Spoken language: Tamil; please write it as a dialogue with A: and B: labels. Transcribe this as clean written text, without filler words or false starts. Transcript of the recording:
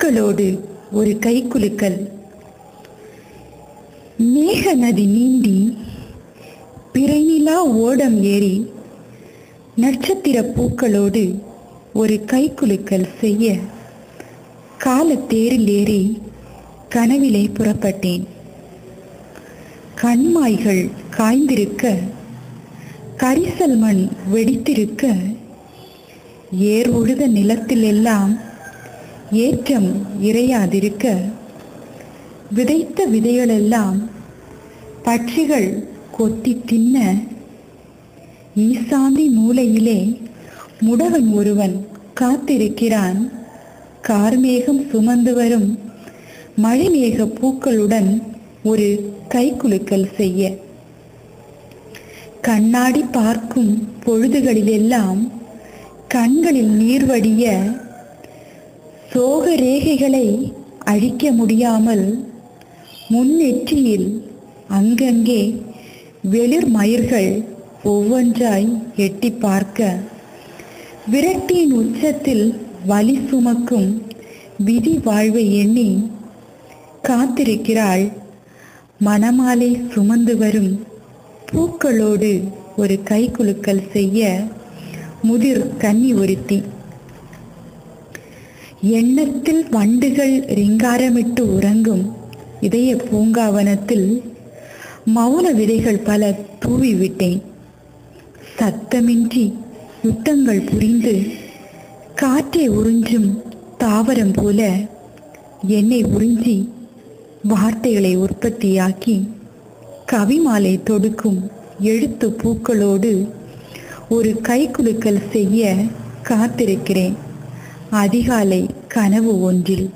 A: பூக்களோடு ஒரு கைக்குலுக்கல். மேக நதி நீந்தி பிறைநிலா ஓடம் ஏறி நட்சத்திர பூக்களோடு ஒரு கைக்குலுக்கல் செய்ய காலத்தேரில் ஏறி கனவிலே புறப்பட்டேன். கண்மாய்கள் காய்ந்திருக்க, கரிசல் மண் வெடித்திருக்க, ஏர் உழுத நிலத்தில் எல்லாம் ஏற்றம் இறையாதிருக்க, விதைத்த விதைகளெல்லாம் பட்சிகள் கொத்தி தின்ன, ஈசாந்தி மூலையிலே முடவன் ஒருவன் காத்திருக்கிறான். கார்மேகம் சுமந்து வரும் மழைமேக பூக்களுடன் ஒரு கைக்குலுக்கல் செய்ய. கண்ணாடி பார்க்கும் பொழுதுகளிலெல்லாம் கண்களில் நீர் வடிய, சோக ரேகைகளை அழிக்க முடியாமல் முன்னெற்றியில் அங்கங்கே வெளிர் மயிர்கள் ஒவ்வொன்றாய் எட்டி பார்க்க, விரக்தியின் உச்சத்தில் வலி சுமக்கும் விதி வாழ்வை எண்ணி காத்திருக்கிறாள் மணமாலை சுமந்து வரும் பூக்களோடு ஒரு கைக்குலுக்கல் செய்ய முதிர் கன்னி ஒருத்தி. எண்ணத்தில் வண்டுகள் ரிங்காரமிட்டு உறங்கும் இதய பூங்காவனத்தில் மௌன விதைகள் பல தூவிவிட்டேன். சத்தமின்றி யுத்தங்கள் புரிந்து காற்றை உறிஞ்சும் தாவரம் போல என்னை உறிஞ்சி வார்த்தைகளை உற்பத்தியாக்கி கவிமாலை தொடுக்கும் எழுத்து பூக்களோடு ஒரு கைக்குலுக்கல் செய்ய காத்திருக்கிறேன் அதிகாலை கனவு ஒன்றில்.